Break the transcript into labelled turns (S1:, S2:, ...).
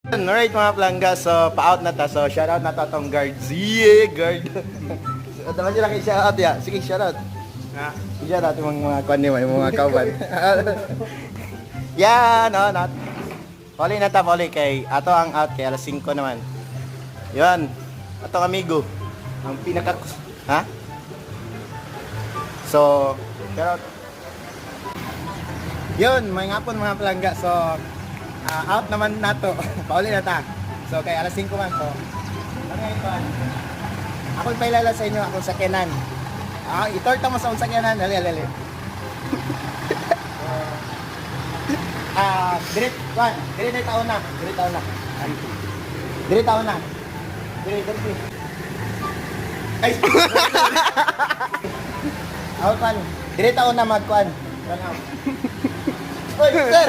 S1: Alright mga plangga, so pa-out na ta. So shoutout na ta tong guard. Yeah, guard. So dapat sila kay shoutout ya. Sige, shoutout. Ha? Shoutout yung mga kwan ni yung mga kauban. Yan, no, not. Poli na ta, poli kay ato ang out kay alas 5 naman. Yan. Atong amigo. Ang pinaka ha? So, shoutout. Yun, may ngapon mga plangga. So, out naman nato. Pauli na ta. So, kay alas 5 man to. Ano nga ito? Ako'y pailala sa inyo, akong sakyanan. Itorta mo sa akong sakyanan. Dali. Dirit taon na. Dirit taon na. Ay! Out man. Dirit taon na magkuan. Oy, sir!